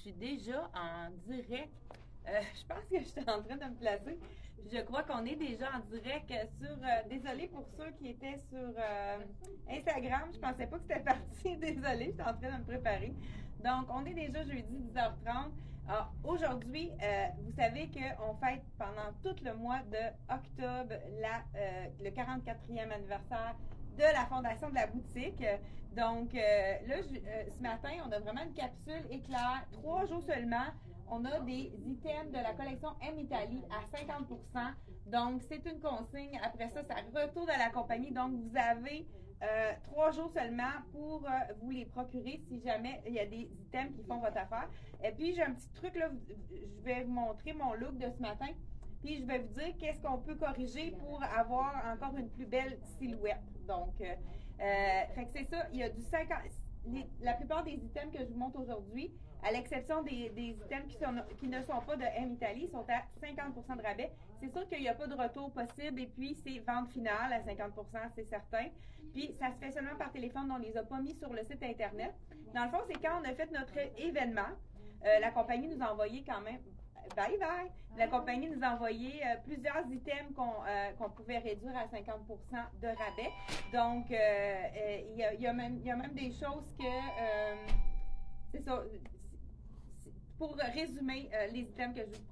suis déjà en direct. Je pense que je suis en train de me placer. Je crois qu'on est déjà en direct sur. Désolée pour ceux qui étaient sur Instagram. Je pensais pas que c'était parti. Désolée, j'étais en train de me préparer. Donc, on est déjà jeudi 10h30. Alors, aujourd'hui, vous savez qu'on fête pendant tout le mois de octobre le 44e anniversaire de la fondation de la boutique. Donc, là, ce matin, on a vraiment une capsule éclair. 3 jours seulement. On a des items de la collection M Italie à 50%. Donc, c'est une consigne. Après ça, ça retourne à la compagnie. Donc, vous avez 3 jours seulement pour vous les procurer si jamais il y a des items qui font votre affaire. Et puis, j'ai un petit truc là. Je vais vous montrer mon look de ce matin. Puis, je vais vous dire qu'est-ce qu'on peut corriger pour avoir encore une plus belle silhouette. Donc, fait que c'est ça. Il y a du 50... la plupart des items que je vous montre aujourd'hui, à l'exception des items qui ne sont pas de M Italie, sont à 50% de rabais. C'est sûr qu'il n'y a pas de retour possible et puis c'est vente finale à 50%, c'est certain. Puis ça se fait seulement par téléphone, on ne les a pas mis sur le site Internet. Dans le fond, c'est quand on a fait notre événement, la compagnie nous a envoyé quand même... Bye bye! La compagnie nous a envoyé plusieurs items qu'on pouvait réduire à 50% de rabais. Donc, il y a même des choses que... c'est ça. Pour résumer les items que je vous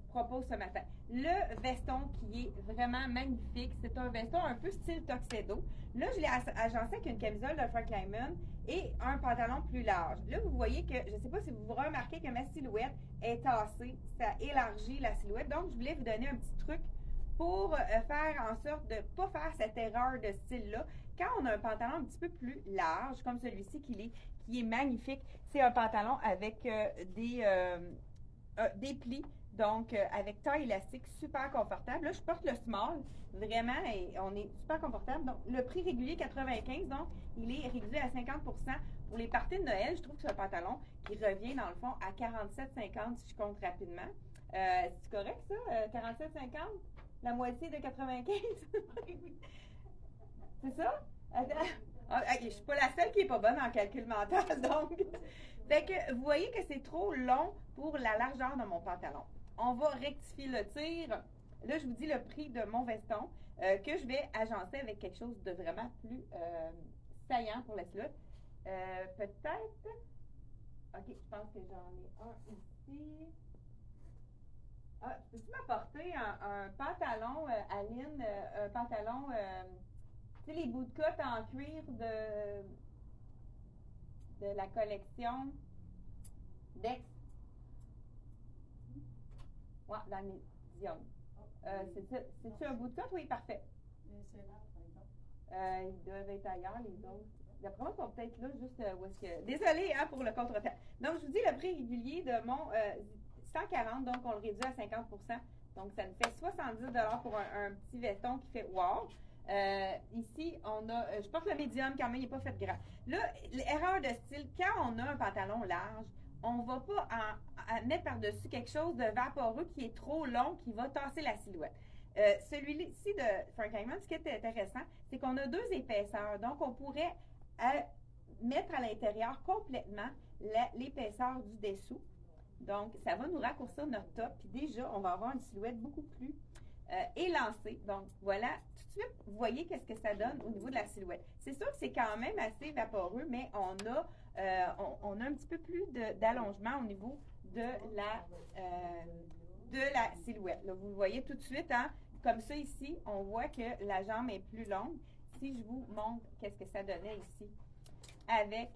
propose ce matin. Le veston qui est vraiment magnifique, c'est un veston un peu style tuxedo. Là, je l'ai agencé avec une camisole de Frank Lyman et un pantalon plus large. Là, vous voyez que, je ne sais pas si vous remarquez que ma silhouette est tassée. Ça élargit la silhouette. Donc, je voulais vous donner un petit truc pour faire en sorte de ne pas faire cette erreur de style-là. Quand on a un pantalon un petit peu plus large, comme celui-ci qui est magnifique, c'est un pantalon avec des plis, donc avec taille élastique, super confortable. Là, je porte le small, vraiment, et on est super confortable. Donc, le prix régulier, 95, donc il est réduit à 50%. Pour les parties de Noël, je trouve que c'est un pantalon qui revient, dans le fond, à 47,50 si je compte rapidement. C'est correct, ça? 47,50? La moitié de 95? C'est ça? Je suis pas la seule qui est pas bonne en calcul mental, donc. Fait que vous voyez que c'est trop long pour la largeur de mon pantalon. On va rectifier le tir. Là, je vous dis le prix de mon veston que je vais agencer avec quelque chose de vraiment plus saillant pour la silhouette. Peut-être. OK, je pense que j'en ai un ici. Ah, peux-tu m'apporter un pantalon, Aline, un pantalon, tu sais, les bouts de cotte en cuir de la collection Dex? Ouais, dans le médium. C'est-tu un bout de cotte? Oui, parfait. C'est là, par exemple. Ils doivent être ailleurs, les autres. D'après moi, ils sont peut-être là, juste où est-ce que... Désolée hein, pour le contretemps. Donc, je vous dis le prix régulier de mon 140, donc on le réduit à 50%. Donc, ça nous fait 70 pour un petit veston qui fait wow. Ici, on a... je porte le médium quand même, il n'est pas fait de gras. Là, l'erreur de style, quand on a un pantalon large, on ne va pas mettre par-dessus quelque chose de vaporeux qui est trop long, qui va tasser la silhouette. Celui-ci de Frank Lyman, ce qui est intéressant, c'est qu'on a 2 épaisseurs. Donc, on pourrait mettre à l'intérieur complètement l'épaisseur du dessous. Donc, ça va nous raccourcir notre top. Puis déjà, on va avoir une silhouette beaucoup plus élancée. Donc, voilà, tout de suite, vous voyez qu'est-ce que ça donne au niveau de la silhouette. C'est sûr que c'est quand même assez vaporeux, mais on a un petit peu plus d'allongement au niveau de la silhouette. Là, vous le voyez tout de suite, hein? Comme ça ici, on voit que la jambe est plus longue. Si je vous montre qu'est-ce que ça donnait ici, avec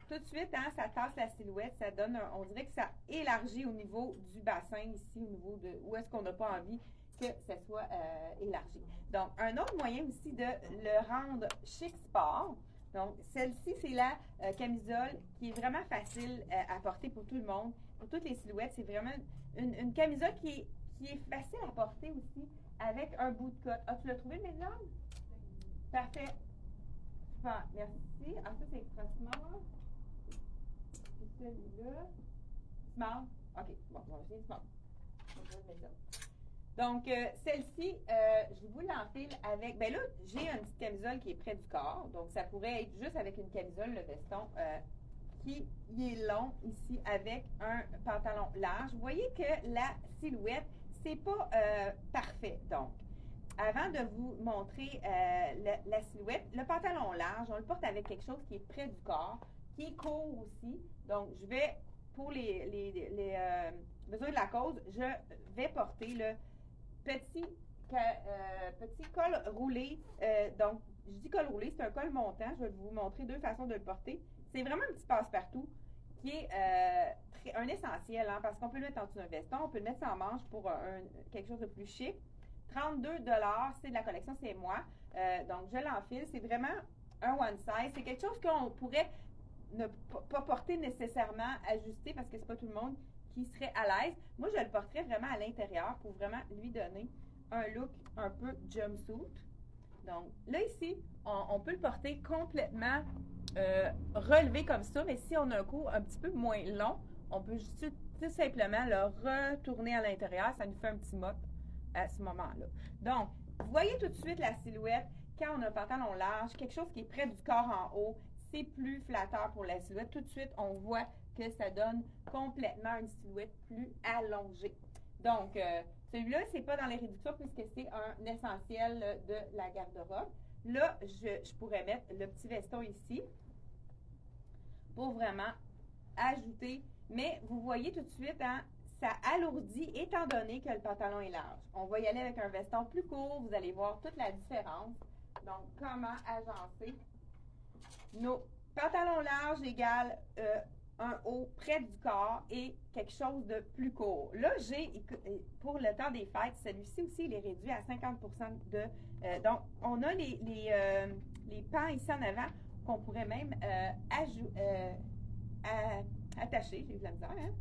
tout de suite, hein, ça tasse la silhouette, ça donne on dirait que ça élargit au niveau du bassin ici, au niveau de où est-ce qu'on n'a pas envie que ça soit élargi. Donc, un autre moyen aussi de le rendre chic sport. Donc, celle-ci, c'est la camisole qui est vraiment facile à porter pour tout le monde, pour toutes les silhouettes. C'est vraiment une camisole qui est facile à porter aussi avec un bout de cotte. Ah, tu l'as trouvé, mesdames? Parfait. Super, merci. Ah, ça, c'est extra small. Puis celui-là. Small. OK, bon, j'ai small. Donc, celle-ci, je vous l'enfile avec... Ben là, j'ai une petite camisole qui est près du corps. Donc, ça pourrait être juste avec une camisole, le veston qui est long ici avec un pantalon large. Vous voyez que la silhouette, c'est pas parfait. Donc, avant de vous montrer la silhouette, le pantalon large, on le porte avec quelque chose qui est près du corps, qui est court aussi. Donc, je vais, pour les besoins de la cause, je vais porter le petit col roulé. Donc, je dis col roulé, c'est un col montant. Je vais vous montrer deux façons de le porter. C'est vraiment un petit passe-partout qui est un essentiel, hein, parce qu'on peut le mettre en dessous d'un veston, on peut le mettre sans manche pour quelque chose de plus chic. 32 $, c'est de la collection C'est Moi. Donc, je l'enfile. C'est vraiment un one size. C'est quelque chose qu'on pourrait ne pas porter nécessairement ajusté parce que c'est pas tout le monde qui serait à l'aise. Moi, je le porterais vraiment à l'intérieur pour vraiment lui donner un look un peu jumpsuit. Donc, là, ici, on peut le porter complètement relevé comme ça, mais si on a un cou un petit peu moins long, on peut juste tout simplement le retourner à l'intérieur. Ça nous fait un petit mop à ce moment-là. Donc, vous voyez tout de suite la silhouette. Quand on a un pantalon large, quelque chose qui est près du corps en haut, c'est plus flatteur pour la silhouette. Tout de suite, on voit que ça donne complètement une silhouette plus allongée. Donc, celui-là, c'est pas dans les réductions puisque c'est un essentiel de la garde-robe. Là, je pourrais mettre le petit veston ici pour vraiment ajouter. Mais vous voyez tout de suite, hein, ça alourdit étant donné que le pantalon est large. On va y aller avec un veston plus court. Vous allez voir toute la différence. Donc, comment agencer nos pantalons larges égale un haut près du corps et quelque chose de plus court. Là, j'ai, pour le temps des fêtes, celui-ci aussi, il est réduit à 50% de... donc, on a les pans ici en avant qu'on pourrait même attacher. J'ai eu de la misère, hein?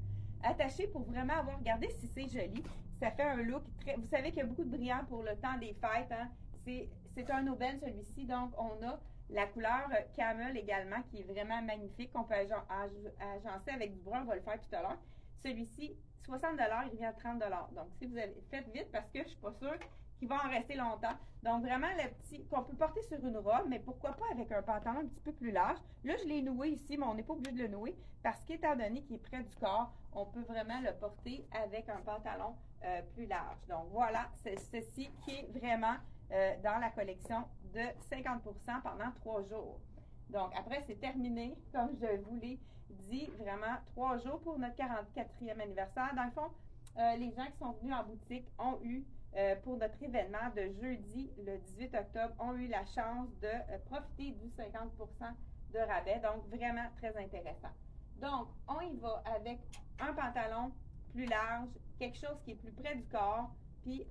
Attacher pour vraiment avoir... Regardez si c'est joli. Ça fait un look très... Vous savez qu'il y a beaucoup de brillant pour le temps des fêtes, hein? C'est un aubaine, celui-ci. Donc, on a la couleur camel également, qui est vraiment magnifique, qu'on peut agencer avec du brun, on va le faire tout à l'heure. Celui-ci, 60 $, il revient à 30 $. Donc, si vous avez, faites vite parce que je ne suis pas sûre qu'il va en rester longtemps. Donc, vraiment, le petit, qu'on peut porter sur une robe, mais pourquoi pas avec un pantalon un petit peu plus large. Là, je l'ai noué ici, mais on n'est pas obligé de le nouer parce qu'étant donné qu'il est près du corps, on peut vraiment le porter avec un pantalon plus large. Donc, voilà, c'est ceci qui est vraiment dans la collection de 50% pendant 3 jours. Donc, après, c'est terminé, comme je vous l'ai dit, vraiment 3 jours pour notre 44e anniversaire. Dans le fond, les gens qui sont venus en boutique ont eu, pour notre événement de jeudi, le 18 octobre, ont eu la chance de profiter du 50% de rabais. Donc, vraiment très intéressant. Donc, on y va avec un pantalon plus large, quelque chose qui est plus près du corps, puis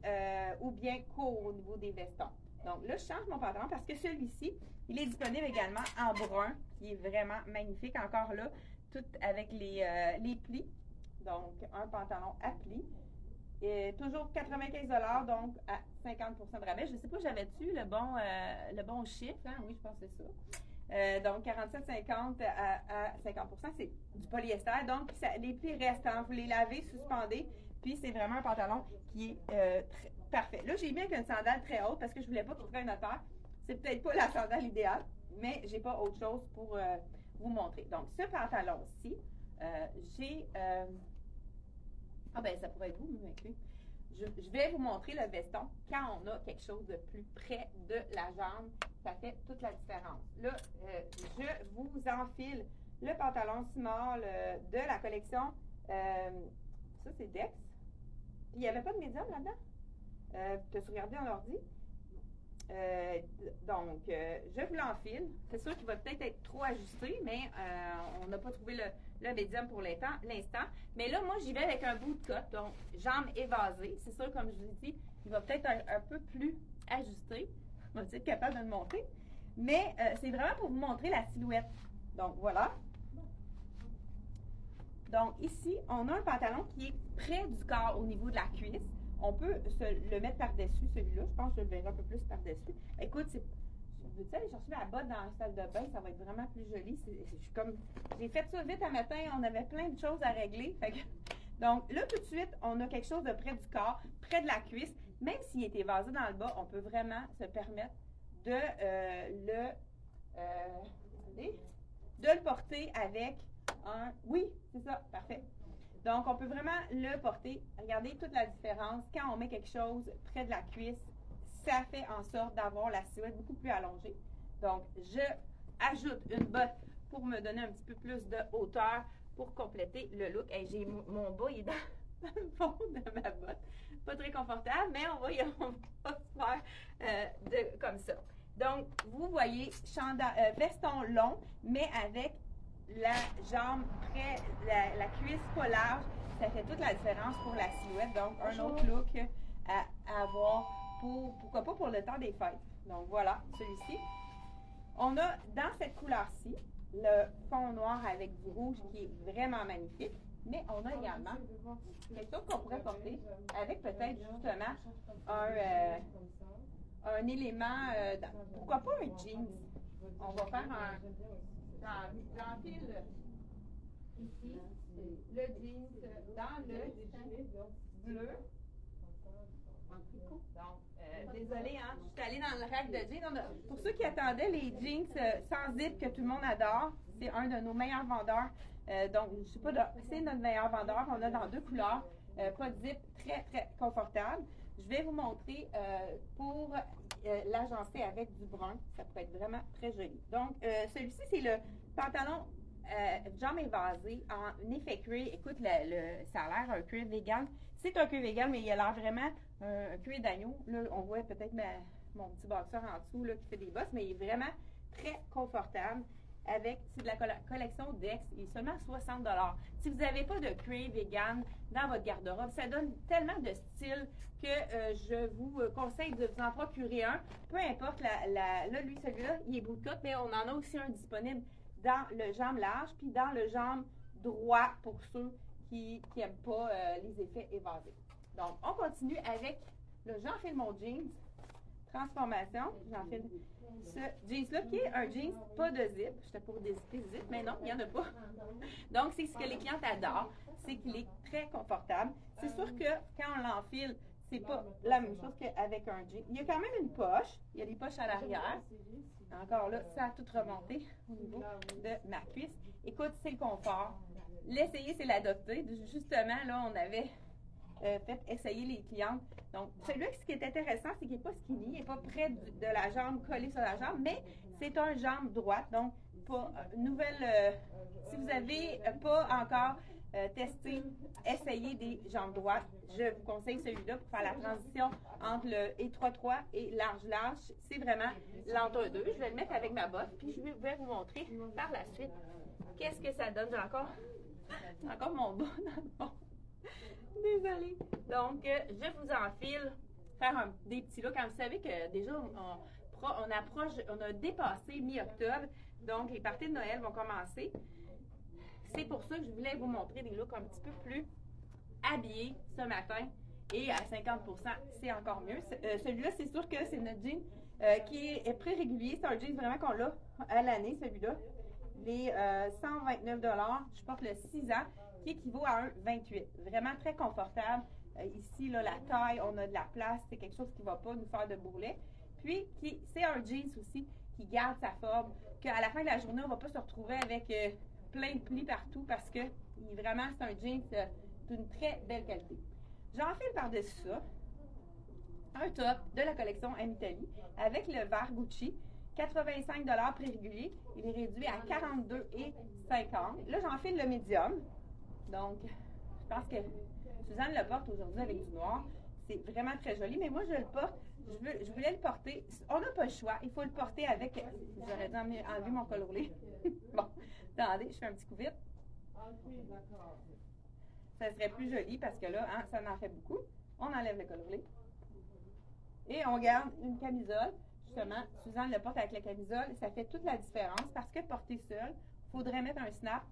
ou bien court au niveau des vestons. Donc là, je change mon pantalon parce que celui-ci, il est disponible également en brun, qui est vraiment magnifique. Encore là, tout avec les plis. Donc, un pantalon à plis. Et toujours 95 $, donc à 50% de rabais. Je ne sais pas, j'avais-tu le bon chiffre? Hein? Oui, je pense que c'est ça. Donc, 47,50 à 50%, c'est du polyester. Donc, les plis restent. Hein? Vous les lavez, suspendez. Puis, c'est vraiment un pantalon qui est parfait. Là, j'ai mis avec une sandale très haute parce que je ne voulais pas qu'il prenne à terre. C'est peut-être pas la sandale idéale, mais j'ai pas autre chose pour vous montrer. Donc, ce pantalon-ci, j'ai... ah ben, ça pourrait être vous, mais je vais vous montrer le veston quand on a quelque chose de plus près de la jambe. Ça fait toute la différence. Là, je vous enfile le pantalon small de la collection. Ça, c'est Dex. Puis, il n'y avait pas de médium là-dedans? Tu as regardé dans l'ordi? Donc, je vous l'enfile. C'est sûr qu'il va peut-être être trop ajusté, mais on n'a pas trouvé le médium pour l'instant. Mais là, moi, j'y vais avec un bout de cote, donc jambes évasées. C'est sûr, comme je vous ai dit, il va peut-être un peu plus ajusté. On va être capable de le monter. Mais c'est vraiment pour vous montrer la silhouette. Donc, voilà. Donc, ici, on a un pantalon qui est près du corps au niveau de la cuisse. On peut le mettre par-dessus, celui-là. Je pense que je le verrai un peu plus par-dessus. Écoute, veux-tu aller chercher la botte dans la salle de bain? Ça va être vraiment plus joli. J'ai fait ça vite un matin. On avait plein de choses à régler. Donc, là, tout de suite, on a quelque chose de près du corps, près de la cuisse. Même s'il est évasé dans le bas, on peut vraiment se permettre de le porter avec Oui, c'est ça, parfait. Donc, on peut vraiment le porter. Regardez toute la différence. Quand on met quelque chose près de la cuisse, ça fait en sorte d'avoir la silhouette beaucoup plus allongée. Donc, je ajoute une botte pour me donner un petit peu plus de hauteur pour compléter le look. Hey, j'ai mon bas, il est dans le fond de ma botte. Pas très confortable, mais on va se faire comme ça. Donc, vous voyez, veston long, mais avec la jambe près, la cuisse pas large, ça fait toute la différence pour la silhouette. Donc, un autre look à avoir pourquoi pas pour le temps des fêtes. Donc, voilà, celui-ci. On a dans cette couleur-ci, le fond noir avec du rouge qui est vraiment magnifique. Mais on a également quelque chose qu'on pourrait porter avec peut-être justement un élément, pourquoi pas un jeans. On va faire j'enfile ici le jeans dans le bleu. Donc, désolée, hein, je suis allée dans le rack de jeans. Pour ceux qui attendaient les jeans sans zip que tout le monde adore, c'est un de nos meilleurs vendeurs. Donc, je sais pas, c'est notre meilleur vendeur. On a dans 2 couleurs, pas de zip, très, très confortable. Je vais vous montrer pour l'agencer avec du brun. Ça peut être vraiment très joli. Donc, celui-ci, c'est le pantalon jambe évasée en effet cuir. Écoute, ça a l'air un cuir vegan. C'est un cuir vegan, mais il a l'air vraiment un cuir d'agneau. Là, on voit peut-être mon petit boxeur en dessous là, qui fait des bosses, mais il est vraiment très confortable. C'est de la collection Dex, il est seulement 60 $. Si vous n'avez pas de cuir vegan dans votre garde-robe, ça donne tellement de style que je vous conseille de vous en procurer un. Peu importe, là, lui, celui-là, il est bootcut, mais on en a aussi un disponible dans le jambe large, puis dans le jambe droit pour ceux qui n'aiment pas les effets évasés. Donc, on continue avec le j'enfile mon jeans, transformation, j'enfile ce jeans-là qui est un jeans pas de zip. J'étais pour des zip, mais non, il n'y en a pas. Donc, c'est ce que les clientes adorent, c'est qu'il est très confortable. C'est sûr que quand on l'enfile, c'est pas la même chose qu'avec un jean. Il y a quand même une poche, il y a des poches à l'arrière. Encore là, ça a tout remonté au niveau de ma cuisse. Écoute, c'est le confort. L'essayer, c'est l'adopter. Justement, là, on avait fait essayer les clientes. Donc, celui-là, ce qui est intéressant, c'est qu'il n'est pas skinny, il n'est pas près de la jambe, collé sur la jambe, mais c'est un jambe droite. Donc, pas nouvelle. Si vous n'avez pas encore testé, essayé des jambes droites, je vous conseille celui-là pour faire la transition entre le étroit et large. C'est vraiment l'entre-deux. Je vais le mettre avec ma botte, puis je vais vous montrer par la suite qu'est-ce que ça donne. J'ai encore mon bas dans le fond. Désolée. Donc, je vous enfile, faire des petits looks. Quand vous savez que déjà, on a dépassé mi-octobre, donc les parties de Noël vont commencer. C'est pour ça que je voulais vous montrer des looks un petit peu plus habillés ce matin. Et à 50 $, c'est encore mieux. Celui-là, c'est sûr que c'est notre jean qui est pré-régulier. C'est un jean vraiment qu'on l'a à l'année, celui-là. Les 129 $, je porte le 6 ans, qui équivaut à un 28. Vraiment très confortable. Ici, là, la taille, on a de la place. C'est quelque chose qui ne va pas nous faire de bourrelet. Puis, c'est un jeans aussi qui garde sa forme, qu'à la fin de la journée, on ne va pas se retrouver avec plein de plis partout parce que vraiment, c'est un jeans d'une très belle qualité. J'enfile par-dessus ça un top de la collection M Italie avec le vert Gucci. 85 $ prix régulier. Il est réduit à 42,50 $. Là, j'enfile le médium. Donc, je pense que Suzanne le porte aujourd'hui avec du noir. C'est vraiment très joli, mais moi, je le porte. Je voulais le porter. On n'a pas le choix. Il faut le porter avec. J'aurais dû enlever mon col roulé. Bon, attendez, je fais un petit coup vite. Ça serait plus joli parce que là, hein, ça en fait beaucoup. On enlève le col roulé. Et on garde une camisole. Justement, Suzanne le porte avec la camisole. Ça fait toute la différence parce que porter seul, il faudrait mettre un snap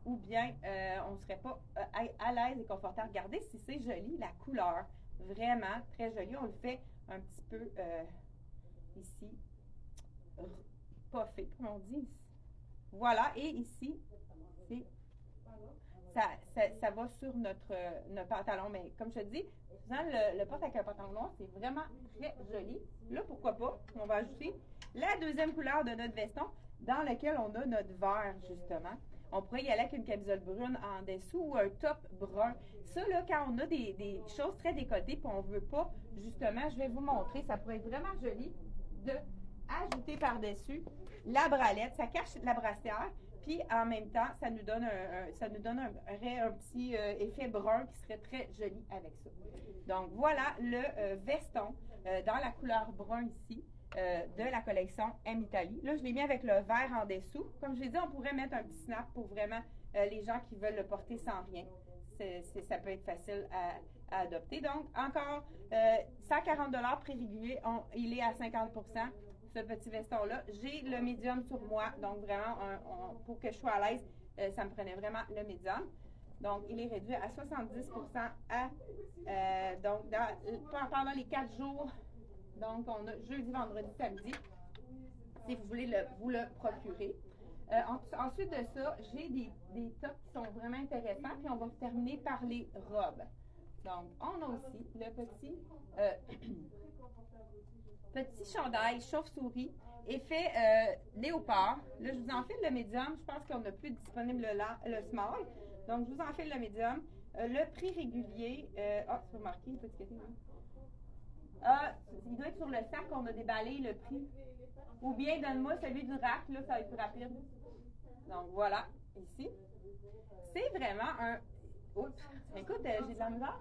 ou bien on ne serait pas à l'aise et confortable. Regardez si c'est joli, la couleur. Vraiment très joli. On le fait un petit peu ici, puffé, comme on dit. Voilà, et ici, ça va sur notre pantalon. Mais comme je te dis, Suzanne le porte avec un pantalon noir, c'est vraiment très joli. Là, pourquoi pas, on va ajouter la deuxième couleur de notre veston dans lequel on a notre vert, justement. On pourrait y aller avec une camisole brune en dessous ou un top brun. Ça, là, quand on a des choses très décotées puis on ne veut pas, justement, je vais vous montrer, ça pourrait être vraiment joli de ajouter par-dessus la bralette. Ça cache la brassière, puis en même temps, ça nous donne un petit effet brun qui serait très joli avec ça. Donc, voilà le veston dans la couleur brun ici. De la collection M Italie. Là, je l'ai mis avec le vert en dessous. Comme je l'ai dit, on pourrait mettre un petit snap pour vraiment les gens qui veulent le porter sans rien. Ça peut être facile à adopter. Donc, encore 140 $ prix régulier. Il est à 50 % ce petit veston-là. J'ai le médium sur moi. Donc, vraiment, pour que je sois à l'aise, ça me prenait vraiment le médium. Donc, il est réduit à 70 % donc, pendant les 4 jours. Donc, on a jeudi, vendredi, samedi, si vous voulez vous le procurer. Ensuite de ça, j'ai des tops qui sont vraiment intéressants, puis on va terminer par les robes. Donc, on a aussi le petit chandail chauve-souris, effet léopard. Là, je vous enfile le médium. Je pense qu'on n'a plus disponible le small. Donc, je vous enfile le médium. Le prix régulier, c'est pas marqué, il faut étiqueter, hein? Il doit être sur le sac qu'on a déballé le prix. Ou bien donne-moi celui du rack, là, ça va être plus rapide. Donc voilà, ici. C'est vraiment un. Oups, écoute, j'ai de la misère.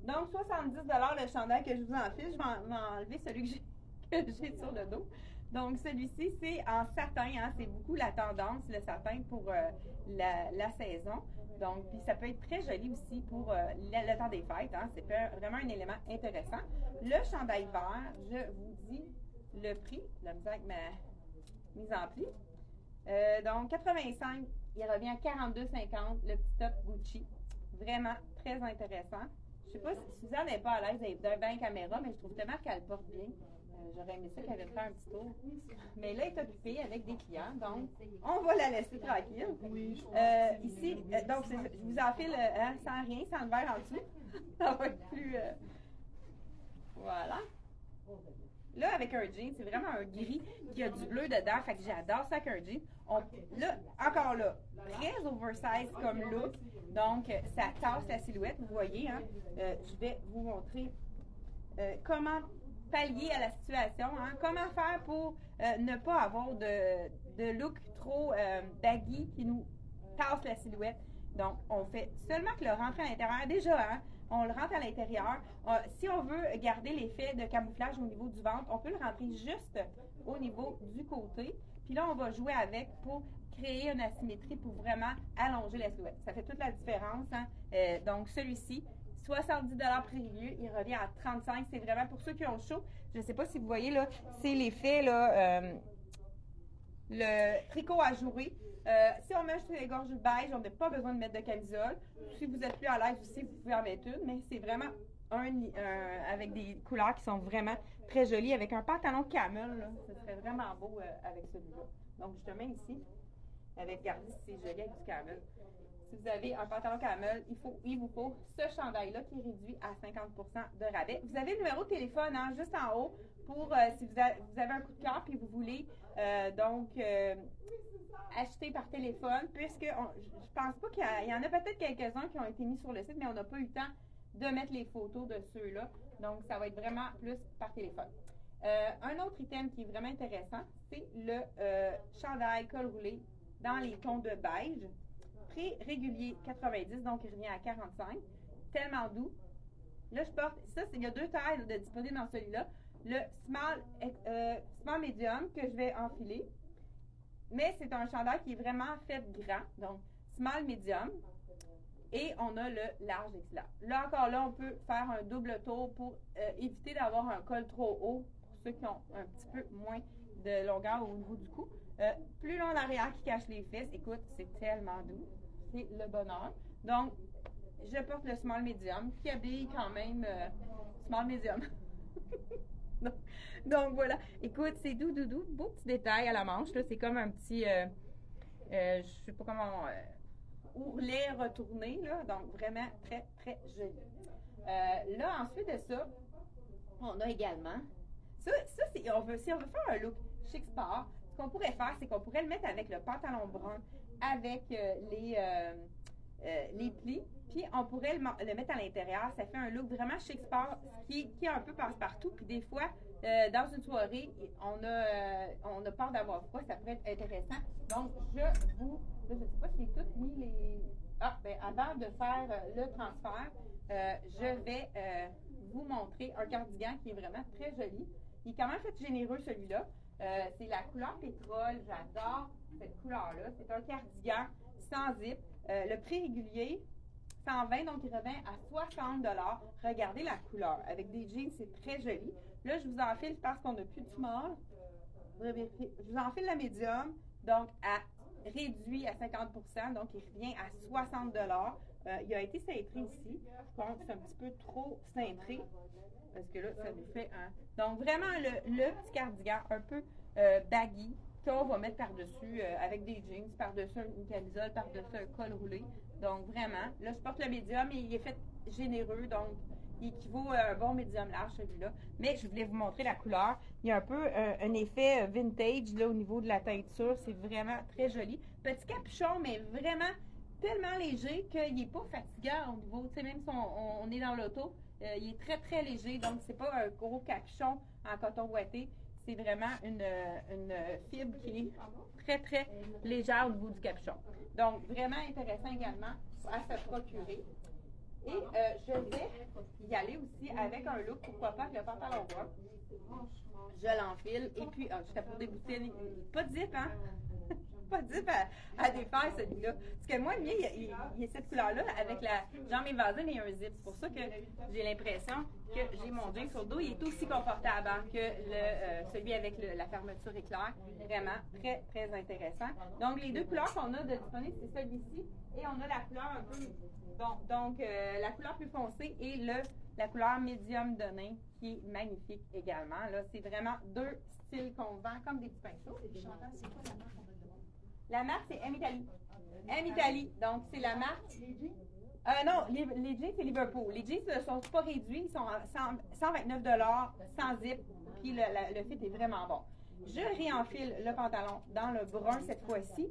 Donc 70 $ le chandail que je vous enfile. Je vais m'enlever celui que j'ai sur le dos. Donc celui-ci, c'est en satin, hein, c'est beaucoup la tendance, le satin pour la saison. Donc, puis ça peut être très joli aussi pour le temps des fêtes. Hein. C'est vraiment un élément intéressant. Le chandail vert, je vous dis le prix. La misère avec ma mise en pli. Donc, 85, il revient à 42,50 le petit top Gucci. Vraiment très intéressant. Je ne sais pas si Suzanne n'est pas à l'aise d'un bain caméra, mais je trouve tellement qu'elle porte bien. J'aurais aimé ça qu'elle vienne faire un petit tour. Mais là, elle est occupée avec des clients, donc on va la laisser tranquille. Ici, donc, je vous enfile sans rien, sans le verre en dessous. Ça va être plus... voilà. Là, avec un jean, c'est vraiment un gris qui a du bleu dedans, fait que j'adore ça avec un jean. Là, encore là, très oversize comme look, donc ça tasse la silhouette, vous voyez, hein. Je vais vous montrer comment pallier à la situation, hein. Comment faire pour ne pas avoir de look trop baggy qui nous tasse la silhouette. Donc, on fait seulement que le rentrer à l'intérieur. Déjà, hein, on le rentre à l'intérieur. Si on veut garder l'effet de camouflage au niveau du ventre, on peut le rentrer juste au niveau du côté. Puis là, on va jouer avec pour créer une asymétrie pour vraiment allonger la silhouette. Ça fait toute la différence, hein. Donc, celui-ci, 70 $ prix régulier, il revient à 35. C'est vraiment pour ceux qui ont chaud. Je ne sais pas si vous voyez, là, c'est l'effet, là, le tricot ajouré. Si on met juste les gorges beige, on n'a pas besoin de mettre de camisole. Si vous êtes plus à l'aise aussi, vous pouvez en mettre une, mais c'est vraiment avec des couleurs qui sont vraiment très jolies, avec un pantalon camel, là, ce serait vraiment beau avec celui-là. Donc, je te mets ici, regardez si c'est joli avec du camel. Si vous avez un pantalon camel, il vous faut ce chandail-là qui est réduit à 50 % de rabais. Vous avez le numéro de téléphone, hein, juste en haut pour si vous avez un coup de cœur et vous voulez acheter par téléphone, puisque je pense pas qu'il y en a peut-être quelques-uns qui ont été mis sur le site, mais on n'a pas eu le temps de mettre les photos de ceux-là. Donc, ça va être vraiment plus par téléphone. Un autre item qui est vraiment intéressant, c'est le chandail col roulé dans les tons de beige. Prix régulier 90, donc il revient à 45. Tellement doux. Là, je porte, il y a 2 tailles de disponibles dans celui-là. Le small medium que je vais enfiler. Mais c'est un chandail qui est vraiment fait grand. Donc, small medium. Et on a le large XL. Là encore, là, on peut faire un double tour pour éviter d'avoir un col trop haut pour ceux qui ont un petit peu moins de longueur au niveau du cou. Plus long l'arrière qui cache les fesses. Écoute, c'est tellement doux. C'est le bonheur. Donc, je porte le small medium qui habille quand même small medium. donc, voilà. Écoute, c'est doux. Beau petit détail à la manche. Là, c'est comme un petit, je sais pas comment, ourlet retourné. Là, donc, vraiment très, très joli. Là, ensuite de ça, on a également, si on veut faire un look chic sport, ce qu'on pourrait faire, c'est qu'on pourrait le mettre avec le pantalon brun, avec les plis, puis on pourrait le mettre à l'intérieur. Ça fait un look vraiment chic sport qui est un peu passe-partout. Puis des fois, dans une soirée, on a peur d'avoir froid, ça pourrait être intéressant. Donc, je ne sais pas si j'ai toutes mis les... Ah, bien, avant de faire le transfert, je vais vous montrer un cardigan qui est vraiment très joli. Il est quand même fait généreux, celui-là. C'est la couleur pétrole. J'adore cette couleur-là. C'est un cardigan sans zip. Le prix régulier, 120, donc il revient à 60 $. Regardez la couleur. Avec des jeans, c'est très joli. Là, je vous enfile parce qu'on n'a plus de small. Je vous enfile la médium, donc réduit à 50 %, donc il revient à 60 $. Il a été cintré ici. Je pense que c'est un petit peu trop cintré, parce que là, ça nous fait un... Donc, vraiment, le petit cardigan un peu baggy, qu'on va mettre par-dessus avec des jeans, par-dessus une camisole, par-dessus un col roulé. Donc, vraiment, là, je porte le médium et il est fait généreux, donc il équivaut à un bon médium large, celui-là. Mais je voulais vous montrer la couleur. Il y a un peu un effet vintage là, au niveau de la teinture. C'est vraiment très joli. Petit capuchon, mais vraiment tellement léger qu'il n'est pas fatigant au niveau, tu sais, même si on est dans l'auto, il est très, très léger. Donc, c'est pas un gros capuchon en coton ouaté. C'est vraiment une fibre qui est très, très légère au niveau du capuchon. Donc, vraiment intéressant également à se procurer. Et je vais y aller aussi avec un look, pourquoi pas, avec le pantalon brun. Je l'enfile. Et puis, j'étais pour débousser, pas de zip, hein? Pas de zip à défaire, celui-là. Parce que moi, le mien, il y a cette couleur-là avec la jambe évasée, mais il y a un zip. C'est pour ça que j'ai l'impression que j'ai mon jean sur le dos. Il est aussi confortable hein, que celui avec la fermeture éclair. Vraiment très, très intéressant. Donc, les deux couleurs qu'on a de disponibles, c'est celui-ci et on a la couleur un peu... Donc, la couleur plus foncée et la couleur médium donnée qui est magnifique également. Là, c'est vraiment deux styles qu'on vend comme des petits pinceaux. Chantal, c'est quoi la marque qu'on va demander? La marque, c'est M Italie. M Italie. Donc, c'est la marque. Les jeans? Non, les jeans, c'est Liverpool. Les jeans ne sont pas réduits. Ils sont à 129 $, sans zip. Puis le fit est vraiment bon. Je réenfile le pantalon dans le brun cette fois-ci,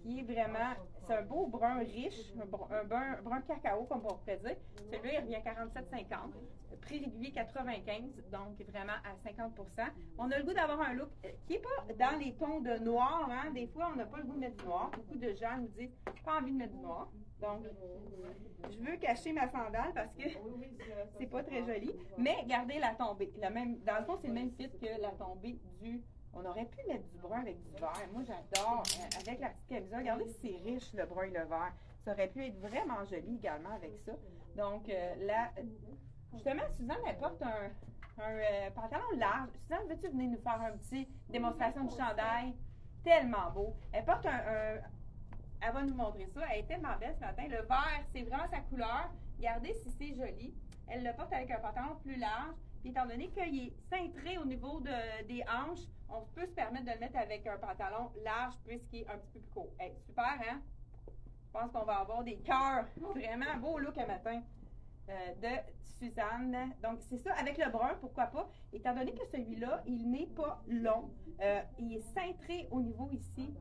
qui est vraiment, c'est un beau brun riche, un brun cacao, comme on pourrait dire. Celui-là, il revient à 47,50. Prix régulier 95, donc vraiment à 50 %. On a le goût d'avoir un look qui n'est pas dans les tons de noir. Hein. Des fois, on n'a pas le goût de mettre du noir. Beaucoup de gens nous disent pas envie de mettre du noir. Donc, je veux cacher ma sandale parce que c'est pas très joli. Mais gardez la tombée. Dans le fond, c'est le même fit que la tombée du... On aurait pu mettre du brun avec du vert. Moi, j'adore. Avec la petite camisole, regardez si c'est riche, le brun et le vert. Ça aurait pu être vraiment joli également avec ça. Donc, là, justement, Suzanne, elle porte un pantalon large. Suzanne, veux-tu venir nous faire une petite démonstration du chandail? Tellement beau. Elle porte elle va nous montrer ça. Elle est tellement belle ce matin. Le vert, c'est vraiment sa couleur. Regardez si c'est joli. Elle le porte avec un pantalon plus large. Puis étant donné qu'il est cintré au niveau des hanches, on peut se permettre de le mettre avec un pantalon large puisqu'il est un petit peu plus court. Hey, super, hein? Je pense qu'on va avoir des cœurs. Vraiment beau look à matin de Suzanne. Donc, c'est ça. Avec le brun, pourquoi pas? Étant donné que celui-là, il n'est pas long. Il est cintré au niveau ici.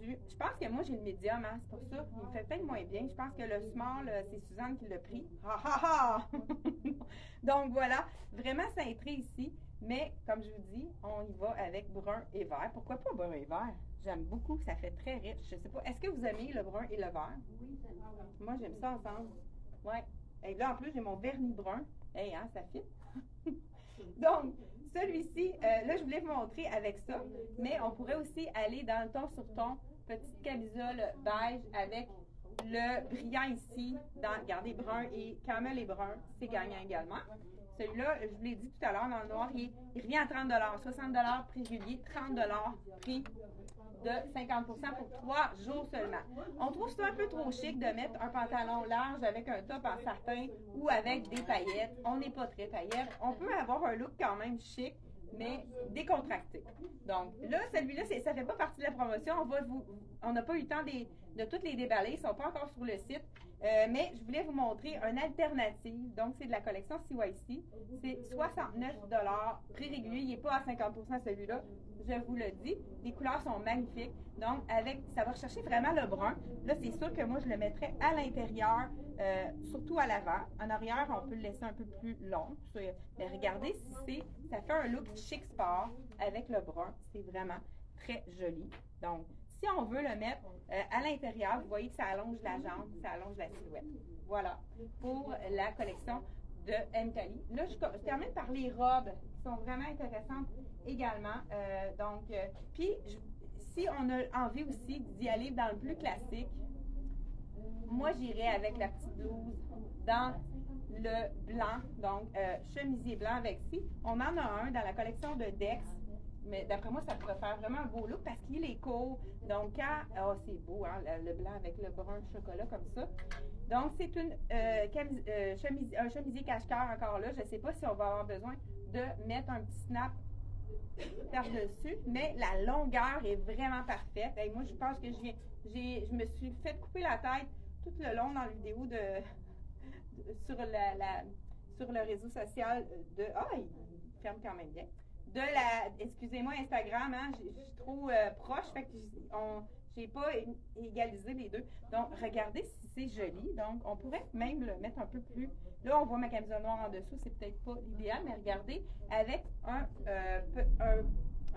Je pense que moi, j'ai le médium, hein, c'est pour ça. Il me fait peut-être moins bien. Je pense que le small, c'est Suzanne qui l'a pris. Ha ha ha! Donc voilà, vraiment cintré ici. Mais comme je vous dis, on y va avec brun et vert. Pourquoi pas brun et vert? J'aime beaucoup, ça fait très riche. Je sais pas, est-ce que vous aimez le brun et le vert? Oui, c'est vrai. Moi, j'aime ça ensemble. Ouais. Et là, en plus, j'ai mon vernis brun. Hey, hein, ça fit. Donc, celui-ci, là, je voulais vous montrer avec ça, mais on pourrait aussi aller dans le ton sur ton, petite camisole beige avec le brillant ici, regardez, brun et camel et brun, c'est gagnant également. Celui-là, je vous l'ai dit tout à l'heure, dans le noir, il revient à 30 $, 60 $ prix régulier, 30 $ prix de 50 % pour 3 jours seulement. On trouve ça un peu trop chic de mettre un pantalon large avec un top en satin ou avec des paillettes. On n'est pas très paillettes. On peut avoir un look quand même chic, mais décontracté. Donc là, celui-là, ça ne fait pas partie de la promotion. on n'a pas eu le temps de toutes les déballer, ils ne sont pas encore sur le site. Mais je voulais vous montrer une alternative. Donc, c'est de la collection CYC. C'est 69 prix régulier. Il n'est pas à 50 celui-là. Je vous le dis. Les couleurs sont magnifiques. Donc, ça va rechercher vraiment le brun. Là, c'est sûr que moi, je le mettrais à l'intérieur, surtout à l'avant. En arrière, on peut le laisser un peu plus long. Mais regardez, ça fait un look chic sport avec le brun. C'est vraiment très joli. Donc, si on veut le mettre à l'intérieur, vous voyez que ça allonge la jambe, ça allonge la silhouette. Voilà, pour la collection de Mcali. Là, je termine par les robes qui sont vraiment intéressantes également. Puis, si on a envie aussi d'y aller dans le plus classique, moi, j'irais avec la petite blouse dans le blanc, donc chemisier blanc avec ci. On en a un dans la collection de Dex. Mais d'après moi, ça pourrait faire vraiment un beau look parce qu'il est court. Donc, c'est beau, hein, le blanc avec le brun de chocolat comme ça. Donc, c'est un chemisier cache-cœur encore là. Je ne sais pas si on va avoir besoin de mettre un petit snap par-dessus, mais la longueur est vraiment parfaite. Et moi, je pense que je me suis fait couper la tête tout le long dans la vidéo sur le réseau social de... il ferme quand même bien. Excusez-moi, Instagram, hein, je suis trop proche, fait que j'ai pas égalisé les deux. Donc, regardez si c'est joli. Donc, on pourrait même le mettre un peu plus. Là, on voit ma camisole noire en dessous, c'est peut-être pas l'idéal, mais regardez, avec un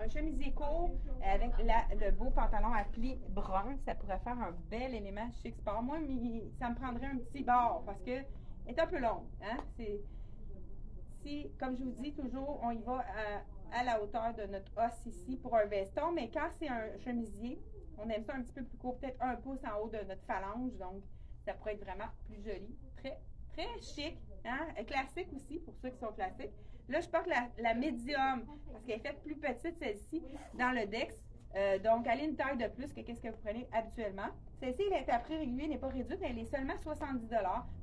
chemisier court, avec le beau pantalon à plis brun, ça pourrait faire un bel élément chic sport. Moi, ça me prendrait un petit bord parce que est un peu long. Hein? Si, comme je vous dis toujours, on y va à la hauteur de notre os ici pour un veston, mais quand c'est un chemisier, on aime ça un petit peu plus court, peut-être 1 pouce en haut de notre phalange, donc ça pourrait être vraiment plus joli. Très, très chic, hein? Classique aussi, pour ceux qui sont classiques. Là, je porte la médium, parce qu'elle est faite plus petite, celle-ci, dans le Dex. Donc, elle est une taille de plus que ce que vous prenez habituellement. Celle-ci, elle est à prix régulier, n'est pas réduite, elle est seulement 70 $.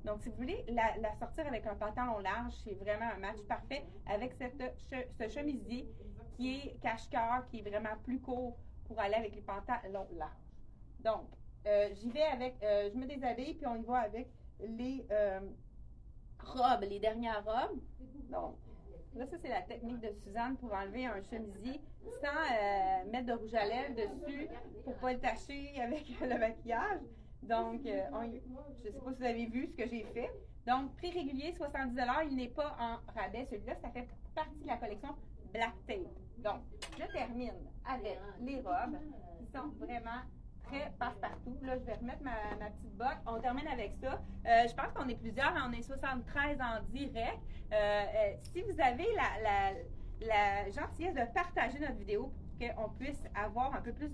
Donc, si vous voulez la sortir avec un pantalon large, c'est vraiment un match parfait avec ce chemisier qui est cache-cœur, qui est vraiment plus court pour aller avec les pantalons larges. Donc, j'y vais avec, je me déshabille, puis on y va avec les robes, les dernières robes. Donc, là, ça, c'est la technique de Suzanne pour enlever un chemisier sans mettre de rouge à lèvres dessus pour ne pas le tacher avec le maquillage. Donc, je ne sais pas si vous avez vu ce que j'ai fait. Donc, prix régulier, 70 $. Il n'est pas en rabais. Celui-là, ça fait partie de la collection Black Tape. Donc, je termine avec les robes qui sont vraiment très passe-partout. Là, je vais remettre ma petite botte. On termine avec ça. Je pense qu'on est plusieurs. Hein, on est 73 en direct. Si vous avez la gentillesse de partager notre vidéo pour qu'on puisse avoir un peu plus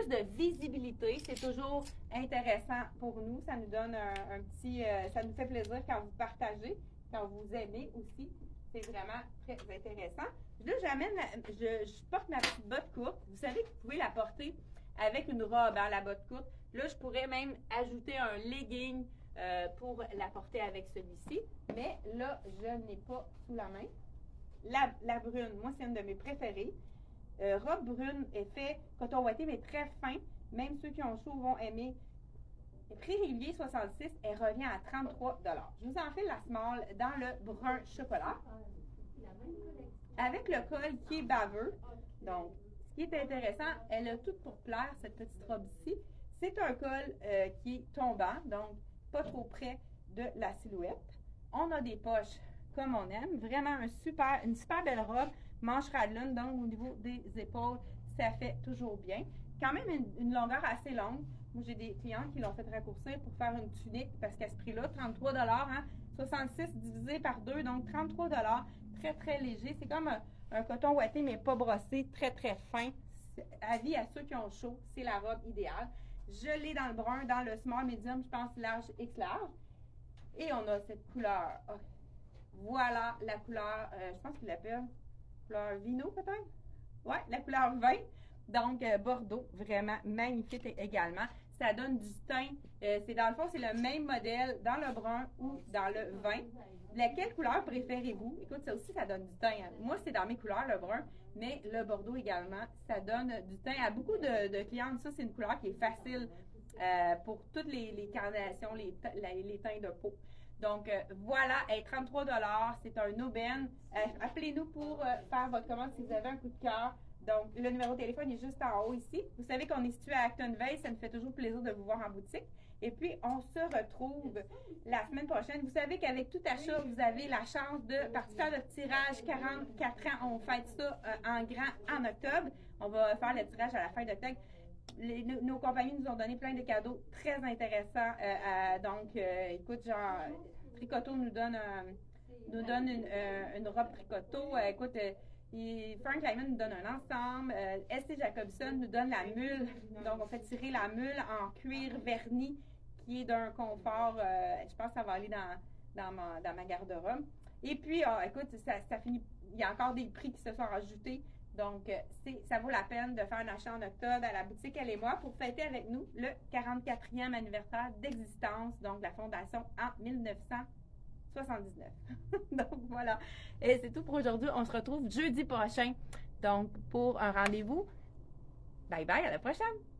de visibilité, c'est toujours intéressant pour nous. Ça nous donne un petit... ça nous fait plaisir quand vous partagez, quand vous aimez aussi. C'est vraiment très intéressant. Là, je porte ma petite botte courte. Vous savez que vous pouvez la porter avec une robe, hein, la botte courte. Là, je pourrais même ajouter un legging pour la porter avec celui-ci. Mais là, je n'ai pas sous la main. La brune, moi, c'est une de mes préférées. Robe brune est fait coton ouaté, mais très fin. Même ceux qui ont chaud vont aimer. Prix régulier 66, elle revient à 33 $. Je vous en fais la small dans le brun chocolat. Avec le col qui est baveux. Donc, ce qui est intéressant, elle a tout pour plaire, cette petite robe ici. C'est un col qui est tombant, donc pas trop près de la silhouette. On a des poches comme on aime. Vraiment une super belle robe. Manche raglan, donc au niveau des épaules, ça fait toujours bien. Quand même une longueur assez longue. Moi, j'ai des clients qui l'ont fait raccourcir pour faire une tunique parce qu'à ce prix-là, 33 $, hein, 66 divisé par 2, donc 33 $. Très, très léger. C'est comme un coton ouaté, mais pas brossé, très, très fin. Avis à ceux qui ont chaud, c'est la robe idéale. Je l'ai dans le brun, dans le small, medium, je pense large, X large. Et on a cette couleur. Oh, voilà la couleur, je pense qu'il l'appelle couleur vino peut-être? Ouais, la couleur vin. Donc, bordeaux, vraiment magnifique également. Ça donne du teint. C'est dans le fond, c'est le même modèle dans le brun ou dans le vin. Laquelle couleur préférez-vous? Écoute, ça aussi, ça donne du teint. Moi, c'est dans mes couleurs, le brun, mais le bordeaux également, ça donne du teint. À beaucoup de clientes, ça, c'est une couleur qui est facile pour toutes les carnations, les teints de peau. Donc, voilà, 33 $, c'est un aubaine. Appelez-nous pour faire votre commande si vous avez un coup de cœur. Donc, le numéro de téléphone est juste en haut ici. Vous savez qu'on est situé à Actonville, ça nous fait toujours plaisir de vous voir en boutique. Et puis, on se retrouve la semaine prochaine. Vous savez qu'avec tout achat, vous avez la chance de partir faire le tirage 44 ans. On fête ça en grand en octobre. On va faire le tirage à la fin d'octobre. Nos compagnies nous ont donné plein de cadeaux très intéressants. Donc, écoute, genre, Tricoto nous donne une robe Tricoto. Écoute, Frank Lyman nous donne un ensemble. S.C. Jacobson nous donne la mule. Donc, on fait tirer la mule en cuir verni qui est d'un confort. Je pense que ça va aller dans ma garde-robe. Et puis, écoute, ça finit. Il y a encore des prix qui se sont rajoutés. Donc, ça vaut la peine de faire un achat en octobre à la boutique Elle et moi pour fêter avec nous le 44e anniversaire d'existence, donc de la fondation en 1979. Donc, voilà. Et c'est tout pour aujourd'hui. On se retrouve jeudi prochain, donc, pour un rendez-vous. Bye bye, à la prochaine!